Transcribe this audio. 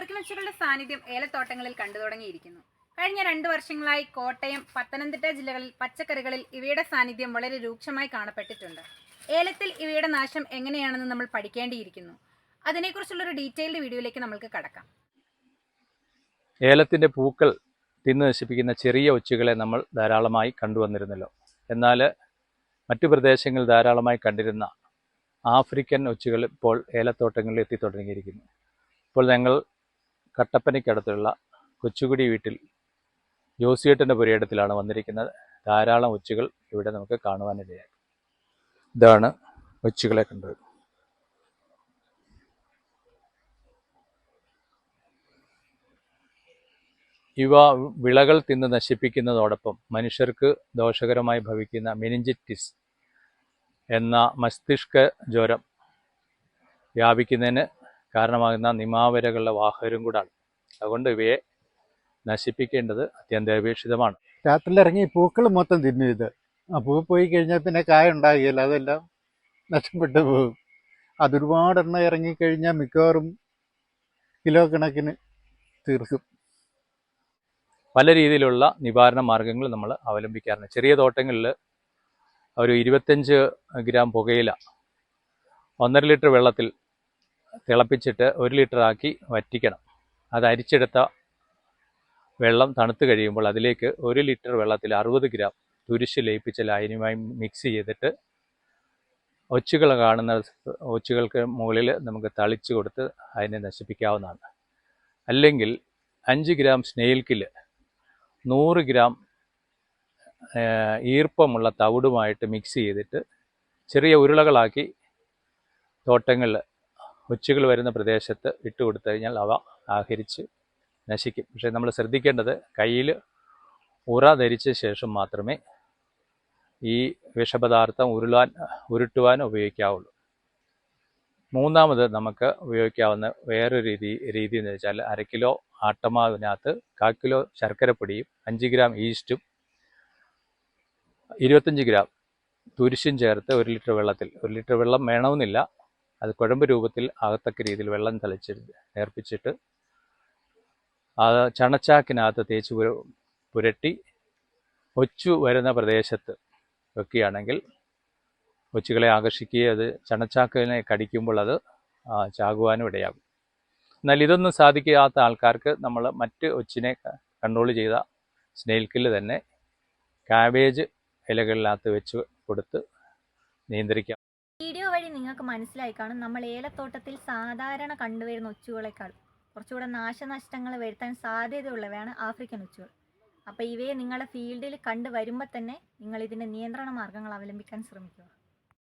African ഒച്ചുകളുടെ സാന്നിധ്യം ഏലത്തോട്ടങ്ങളിൽ കണ്ടു തുടങ്ങിയിരിക്കുന്നു. കഴിഞ്ഞ 2 വർഷങ്ങളായി കോട്ടയം, പത്തനംതിട്ട ജില്ലകളിൽ പച്ചക്കറികളിൽ ഇവയുടെ സാന്നിധ്യം വളരെ രൂക്ഷമായി കാണപ്പെട്ടിട്ടുണ്ട്. ഏലത്തിൽ ഇവയുടെ നാശം എങ്ങനെയാണെന്ന് നമ്മൾ പഠിക്കേണ്ടിയിരിക്കുന്നു. അതിനെക്കുറിച്ചുള്ളൊരു ഡീറ്റെയിൽഡ് വീഡിയോയിലേക്ക് നമുക്ക് കടക്കാം. ഏലത്തിൻ്റെ പൂക്കൾ തിന്നു നശിപ്പിക്കുന്ന ചെറിയ ഒച്ചുകളെ നമ്മൾ ധാരാളമായി കണ്ടുവന്നിരുന്നല്ലോ. എന്നാൽ മറ്റു പ്രദേശങ്ങളിൽ ധാരാളമായി കണ്ടിരുന്ന ആഫ്രിക്കൻ ഒച്ചുകൾ ഇപ്പോൾ ഏലത്തോട്ടങ്ങളിൽ എത്തിത്തുടങ്ങിയിരിക്കുന്നു. ഇപ്പോൾ ഞങ്ങൾ കട്ടപ്പനയ്ക്കടുത്തുള്ള കൊച്ചുകുടി വീട്ടിൽ ജോസിയേട്ടൻ്റെ പുരയിടത്തിലാണ് വന്നിരിക്കുന്നത്. ധാരാളം ഒച്ചുകൾ ഇവിടെ നമുക്ക് കാണുവാനിടയായി. ഇതാണ് ഒച്ചുകളെ കണ്ടത്. ഇവ വിളകൾ തിന്ന് നശിപ്പിക്കുന്നതോടൊപ്പം മനുഷ്യർക്ക് ദോഷകരമായി ഭവിക്കുന്ന മെനിഞ്ചിറ്റിസ് എന്ന മസ്തിഷ്ക ജ്വരം വ്യാപിക്കുന്നതിന് കാരണമാകുന്ന നിമാവരകളുടെ വാഹകരും കൂടാണ്. അതുകൊണ്ട് ഇവയെ നശിപ്പിക്കേണ്ടത് അത്യന്താപേക്ഷിതമാണ്. രാത്രിയിലിറങ്ങി പൂക്കൾ മൊത്തം തിന്നു ഇത്. ആ പൂ പോയി കഴിഞ്ഞാൽ പിന്നെ കായ ഉണ്ടാകുകയില്ല, അതെല്ലാം നഷ്ടപ്പെട്ടു പോകും. അതൊരുപാടെണ്ണം ഇറങ്ങിക്കഴിഞ്ഞാൽ മിക്കവാറും കിലോ കണക്കിന് തീർക്കും. പല രീതിയിലുള്ള നിവാരണ മാർഗങ്ങൾ നമ്മൾ അവലംബിക്കാറുണ്ട്. ചെറിയ തോട്ടങ്ങളിൽ ഒരു 25 ഗ്രാം പുകയില 1.5 ലിറ്റർ വെള്ളത്തിൽ തിളപ്പിച്ചിട്ട് 1 ലിറ്റർ ആക്കി വറ്റിക്കണം. അത് അരിച്ചെടുത്ത വെള്ളം തണുത്ത് കഴിയുമ്പോൾ അതിലേക്ക് 1 ലിറ്റർ വെള്ളത്തിൽ 60 ഗ്രാം തുരിശ് ലയിപ്പിച്ച ലായനിയുമായി മിക്സ് ചെയ്തിട്ട് ഒച്ചുകൾക്ക് മുകളിൽ നമുക്ക് തളിച്ചു കൊടുത്ത് അതിനെ നശിപ്പിക്കാവുന്നതാണ്. അല്ലെങ്കിൽ 5 ഗ്രാം സ്നെയിൽ കില്ല് 100 ഗ്രാം ഈർപ്പമുള്ള തവിടുമായിട്ട് മിക്സ് ചെയ്തിട്ട് ചെറിയ ഉരുളകളാക്കി തോട്ടങ്ങളിൽ ഒച്ചുകൾ വരുന്ന പ്രദേശത്ത് ഇട്ട് കൊടുത്തു കഴിഞ്ഞാൽ അവ ആഹരിച്ച് നശിക്കും. പക്ഷേ നമ്മൾ ശ്രദ്ധിക്കേണ്ടത് കയ്യിൽ ഉറ ധരിച്ച ശേഷം മാത്രമേ ഈ വിഷപദാർത്ഥം ഉരുട്ടുവാൻ ഉപയോഗിക്കാവുള്ളൂ. മൂന്നാമത് നമുക്ക് ഉപയോഗിക്കാവുന്ന വേറൊരു രീതി എന്ന് വെച്ചാൽ 1/2 കിലോ ആട്ടമാവിനകത്ത് 1/4 കിലോ ശർക്കരപ്പൊടിയും 5 ഗ്രാം ഈസ്റ്റും 25 ഗ്രാം തുരിശും ചേർത്ത് 1 ലിറ്റർ വെള്ളത്തിൽ, 1 ലിറ്റർ വെള്ളം വേണമെന്നില്ല, അത് കുഴമ്പ് രൂപത്തിൽ ആകത്തക്ക രീതിയിൽ വെള്ളം നേർപ്പിച്ചിട്ട് അത് ചണച്ചാക്കിനകത്ത് തേച്ച് പുരട്ടി ഒച്ചു വരുന്ന പ്രദേശത്ത് വെക്കുകയാണെങ്കിൽ ഒച്ചുകളെ ആകർഷിക്കുകയും അത് ചണച്ചാക്കിനെ കടിക്കുമ്പോൾ അത് ചാകുവാനും ഇടയാകും. എന്നാൽ ഇതൊന്നും സാധിക്കാത്ത ആൾക്കാർക്ക് നമ്മൾ മറ്റ് ഒച്ചിനെ കൺട്രോൾ ചെയ്ത സ്നെയിൽ കില്ല് തന്നെ കാബേജ് ഇലകളിനകത്ത് വെച്ച് കൊടുത്ത് നിയന്ത്രിക്കാം. വീഡിയോ വഴി നിങ്ങൾക്ക് മനസ്സിലായി കാണും, നമ്മൾ ഏലത്തോട്ടത്തിൽ സാധാരണ കണ്ടുവരുന്ന ഒച്ചുകളെക്കാൾ കുറച്ചുകൂടെ നാശനഷ്ടങ്ങൾ വരുത്താൻ സാധ്യതയുള്ളവയാണ് ആഫ്രിക്കൻ ഒച്ചുകൾ. അപ്പോൾ ഇവയെ നിങ്ങളുടെ ഫീൽഡിൽ കണ്ടുവരുമ്പോൾ തന്നെ നിങ്ങൾ ഇതിൻ്റെ നിയന്ത്രണ മാർഗ്ഗങ്ങൾ അവലംബിക്കാൻ ശ്രമിക്കുക.